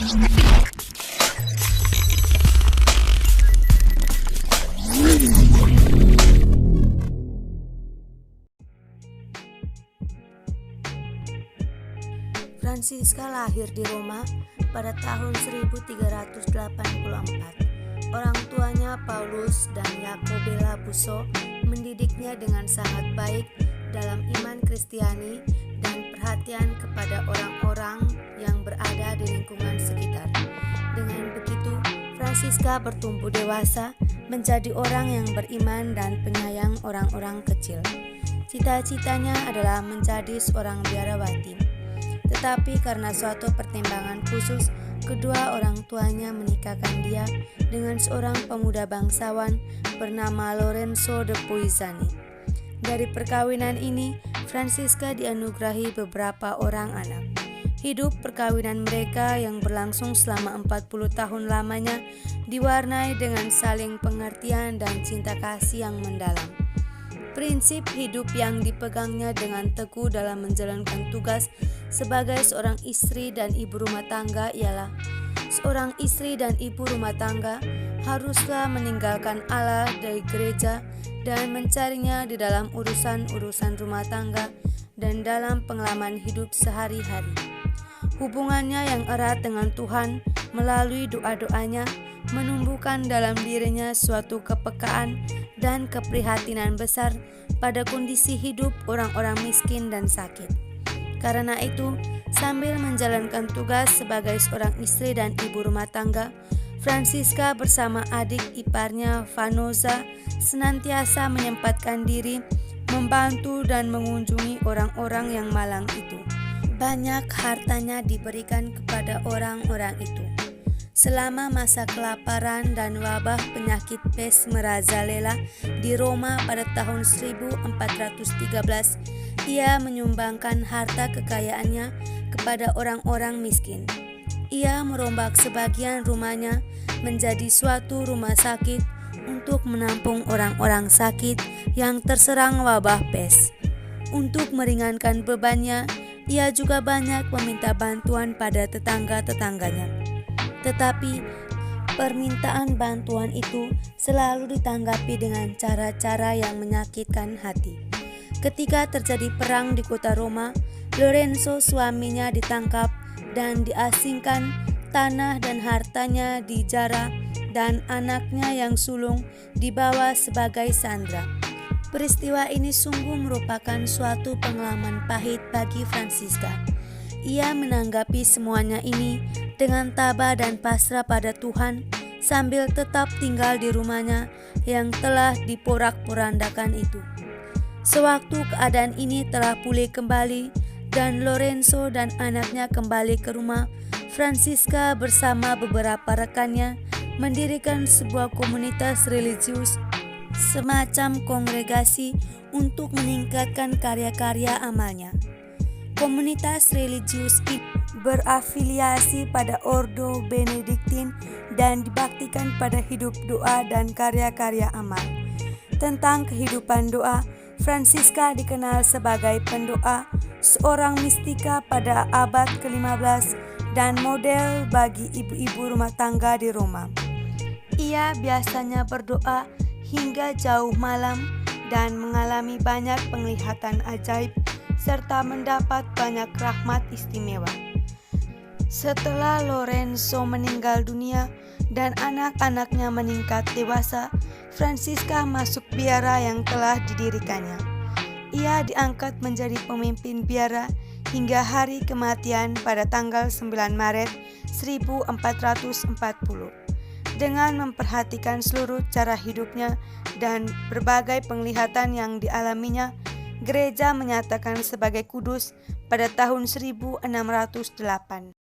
Franciska lahir di Roma pada tahun 1384. Orang tuanya Paulus dan Jacobella Busso mendidiknya dengan sangat baik dalam iman Kristiani dan perhatian kepada orang-orang yang berada di lingkungan sekitar. Dengan begitu, Franciska bertumbuh dewasa menjadi orang yang beriman dan penyayang orang-orang kecil. Cita-citanya adalah menjadi seorang biarawati. Tetapi karena suatu pertimbangan khusus, kedua orang tuanya menikahkan dia dengan seorang pemuda bangsawan bernama Lorenzo de Puisani. Dari perkawinan ini, Franciska dianugerahi beberapa orang anak. Hidup perkawinan mereka yang berlangsung selama 40 tahun lamanya diwarnai dengan saling pengertian dan cinta kasih yang mendalam. Prinsip hidup yang dipegangnya dengan teguh dalam menjalankan tugas sebagai seorang istri dan ibu rumah tangga ialah seorang istri dan ibu rumah tangga haruslah meninggalkan Allah dari gereja dan mencarinya di dalam urusan-urusan rumah tangga dan dalam pengalaman hidup sehari-hari. Hubungannya yang erat dengan Tuhan melalui doa-doanya menumbuhkan dalam dirinya suatu kepekaan dan keprihatinan besar pada kondisi hidup orang-orang miskin dan sakit. Karena itu, sambil menjalankan tugas sebagai seorang istri dan ibu rumah tangga, Franciska bersama adik iparnya Vanoza senantiasa menyempatkan diri membantu dan mengunjungi orang-orang yang malang itu. Banyak hartanya diberikan kepada orang-orang itu. Selama masa kelaparan dan wabah penyakit pes merajalela di Roma pada tahun 1413, ia menyumbangkan harta kekayaannya kepada orang-orang miskin. Ia merombak sebagian rumahnya menjadi suatu rumah sakit untuk menampung orang-orang sakit yang terserang wabah pes. Untuk meringankan bebannya, ia juga banyak meminta bantuan pada tetangga-tetangganya. Tetapi permintaan bantuan itu selalu ditanggapi dengan cara-cara yang menyakitkan hati. Ketika terjadi perang di kota Roma, Lorenzo suaminya ditangkap dan diasingkan, tanah dan hartanya dijara, dan anaknya yang sulung dibawa sebagai sandera. Peristiwa ini sungguh merupakan suatu pengalaman pahit bagi Franciska. Ia menanggapi semuanya ini dengan tabah dan pasrah pada Tuhan sambil tetap tinggal di rumahnya yang telah diporak-porandakan itu. Sewaktu keadaan ini telah pulih kembali dan Lorenzo dan anaknya kembali ke rumah, Franciska bersama beberapa rekannya mendirikan sebuah komunitas religius, semacam kongregasi untuk meningkatkan karya-karya amalnya. Komunitas religius ini berafiliasi pada Ordo Benediktin dan dibaktikan pada hidup doa dan karya-karya amal. Tentang kehidupan doa, Franciska dikenal sebagai pendoa, seorang mistika pada abad ke-15 dan model bagi ibu-ibu rumah tangga di Roma. Ia biasanya berdoa hingga jauh malam dan mengalami banyak penglihatan ajaib serta mendapat banyak rahmat istimewa. Setelah Lorenzo meninggal dunia dan anak-anaknya meningkat dewasa, Franciska masuk biara yang telah didirikannya. Ia diangkat menjadi pemimpin biara hingga hari kematian pada tanggal 9 Maret 1440. Dengan memperhatikan seluruh cara hidupnya dan berbagai penglihatan yang dialaminya, gereja menyatakan sebagai kudus pada tahun 1608.